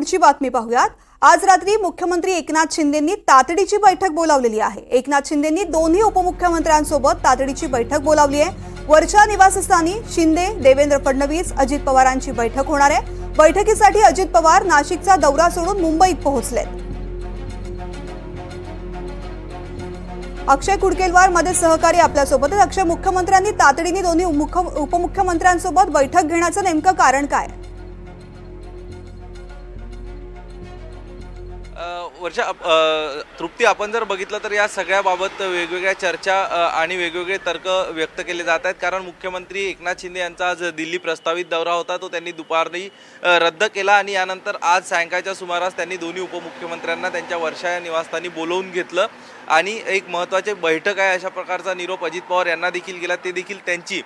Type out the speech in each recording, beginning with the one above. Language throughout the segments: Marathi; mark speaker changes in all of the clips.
Speaker 1: पुढची बातमी पाहूयात। आज रात्री मुख्यमंत्री एकनाथ शिंदेंनी तातडीची बैठक बोलावलेली आहे। एकनाथ शिंदेंनी दोन्ही उपमुख्यमंत्र्यांसोबत तातडीची बैठक बोलावली आहे। वरच्या निवासस्थानी शिंदे, देवेंद्र फडणवीस, अजित पवारांची बैठक होणार आहे। बैठकीसाठी अजित पवार नाशिकचा दौरा सोडून मुंबईत पोहोचलेत। अक्षय कुडकेलवार मध्ये सहकारी आपल्यासोबत। अक्षय, मुख्यमंत्र्यांनी तातडीने दोन्ही उपमुख्यमंत्र्यांसोबत बैठक घेण्याचं नेमकं कारण काय?
Speaker 2: वर्षा, तृप्ती, आपण जर बघितलं तर या सगळ्याबाबत वेगवेगळ्या चर्चा आणि वेगवेगळे तर्क व्यक्त केले जात आहेत। कारण मुख्यमंत्री एकनाथ शिंदे यांचा आज दिल्ली प्रस्तावित दौरा होता, तो त्यांनी दुपारी रद्द केला आणि यानंतर आज सायंकाळच्या सुमारास त्यांनी दोन्ही उपमुख्यमंत्र्यांना त्यांच्या वर्षा या निवासस्थानी बोलवून घेतलं आणि एक महत्त्वाची बैठक आहे अशा प्रकारचा निरोप अजित पवार यांना देखील गेला। ते देखील त्यांची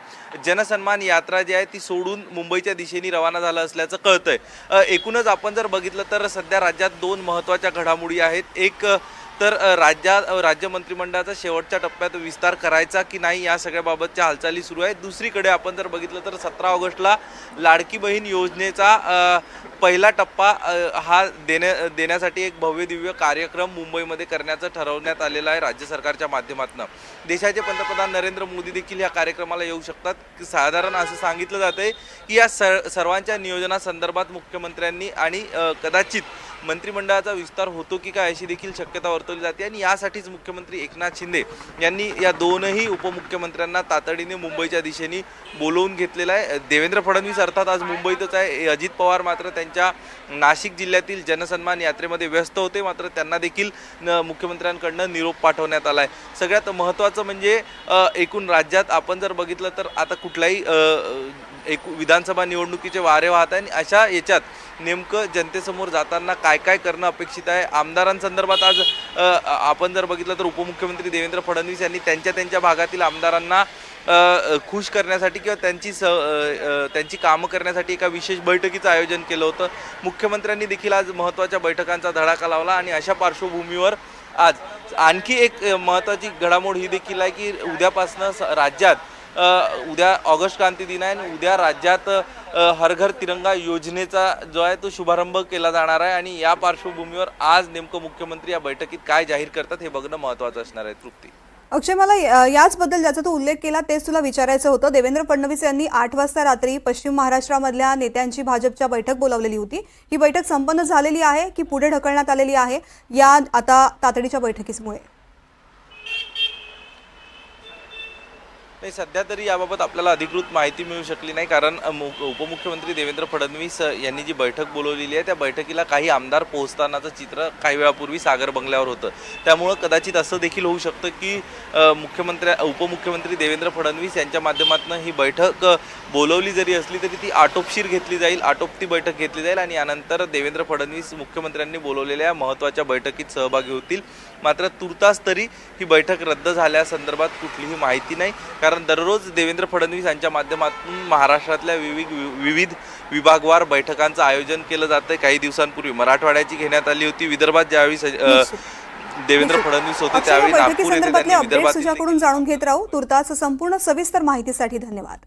Speaker 2: जनसन्मान यात्रा जी आहे ती सोडून मुंबईच्या दिशेने रवाना झालं असल्याचं कळतंय। एकूणच आपण जर बघितलं तर सध्या राज्यात दोन महत्त्वाच्या घडामोडी आहेत। एक तर राज्य मंत्रिमंडळाचा शेवटच्या टप्प्यात विस्तार करायचा की नाही या सगळ्याबाबतच्या हालचाली सुरू आहेत। दुसरीकडे आपण जर बघितलं तर 17 ऑगस्टला लाडकी बहीण योजनेचा पहिला टप्पा हा देण्यासाठी एक भव्य दिव्य कार्यक्रम मुंबईमध्ये करण्याचं ठरवण्यात आलेलं आहे राज्य सरकारच्या माध्यमातून। देशाचे पंतप्रधान नरेंद्र मोदी देखील या कार्यक्रमाला येऊ शकतात। साधारण असं सांगितलं जातंय की या सर्वांच्या नियोजनासंदर्भात मुख्यमंत्र्यांनी आणि कदाचित मंत्रिमंडळाचा विस्तार होतो की काय अशी देखील शक्यता वर्तवली जाते आणि यासाठीच मुख्यमंत्री एकनाथ शिंदे यांनी या दोनही उपमुख्यमंत्र्यांना तातडीने मुंबईच्या दिशेने बोलवून घेतलेलं आहे। देवेंद्र फडणवीस अर्थात आज मुंबईतच आहे। अजित पवार मात्र त्यांच्या नाशिक जिल्ह्यातील जनसन्मान यात्रेमध्ये व्यस्त होते, मात्र त्यांना देखील मुख्यमंत्र्यांकडून निरोप पाठवण्यात आला आहे। सगळ्यात महत्त्वाचं म्हणजे एकूण राज्यात आपण जर बघितलं तर आता कुठलाही विधानसभा निवडणुकीचे वारे वाहत आहे आणि अशा याच्यात नेमकं जनतेसमोर जाताना काय काय करणं अपेक्षित आहे। आमदारांसंदर्भात आज आपण जर बघितलं तर उपमुख्यमंत्री देवेंद्र फडणवीस यांनी त्यांच्या भागातील आमदारांना खुश करण्यासाठी किंवा त्यांची कामं करण्यासाठी एका विशेष बैठकीचं आयोजन केलं होतं। मुख्यमंत्र्यांनी देखील आज महत्त्वाच्या बैठकांचा धडाका लावला आणि अशा पार्श्वभूमीवर आज आणखी एक महत्त्वाची घडामोड ही देखील आहे की उद्यापासून राज्यात उद्या ऑगस्ट क्रांती दिन आहे आणि उद्या राज्यात हर घर तिरंगा योजनेचा जो आहे तो शुभारंभ केला जाणार आहे आणि या पार्श्वभूमीवर आज नेमकं मुख्यमंत्री या बैठकीत काय जाहीर करतात हे बघणं महत्त्वाचं असणार आहे। तृप्ती,
Speaker 1: अक्षय, मला याचबद्दल ज्याचा तू उल्लेख केला तेच तुला विचारायचं होतं। देवेंद्र फडणवीस यांनी 8 वाजता रात्री पश्चिम महाराष्ट्रामधल्या नेत्यांची भाजपच्या बैठक बोलावलेली होती। ही बैठक संपन्न झालेली आहे की पुढे ढकलण्यात आलेली आहे या आता तातडीच्या बैठकीमुळे?
Speaker 2: नाही, सध्या तरी याबाबत आपल्याला अधिकृत माहिती मिळू शकली नाही, कारण उपमुख्यमंत्री देवेंद्र फडणवीस यांनी जी बैठक बोलवलेली आहे त्या बैठकीला काही आमदार पोहोचतानाचं चित्र काही वेळापूर्वी सागर बंगल्यावर होतं। त्यामुळं कदाचित असं देखील होऊ शकतं की उपमुख्यमंत्री देवेंद्र फडणवीस यांच्या माध्यमातून ही बैठक बोलवली जरी असली तरी ती आटोपशीर घेतली जाईल, आटोपती बैठक घेतली जाईल आणि यानंतर देवेंद्र फडणवीस मुख्यमंत्र्यांनी बोलवलेल्या महत्त्वाच्या बैठकीत सहभागी होतील। मात्र तुर्तास तरी ही बैठक रद्द झाल्यासंदर्भात कुठलीही माहिती नाही, कारण दररोज देवेंद्र फडणवीस यांच्या माध्यमातून महाराष्ट्रातल्या विविध विभागवार बैठकांचं आयोजन केलं जातं। काही दिवसांपूर्वी मराठवाड्याची घेण्यात आली होती, विदर्भात ज्यावेळी देवेंद्र फडणवीस होते त्यावेळी नागपूर येथे त्यांनी विदर्भात
Speaker 1: तुझ्याकडून जाणून घेत राहू। तुर्तास संपूर्ण सविस्तर माहितीसाठी धन्यवाद।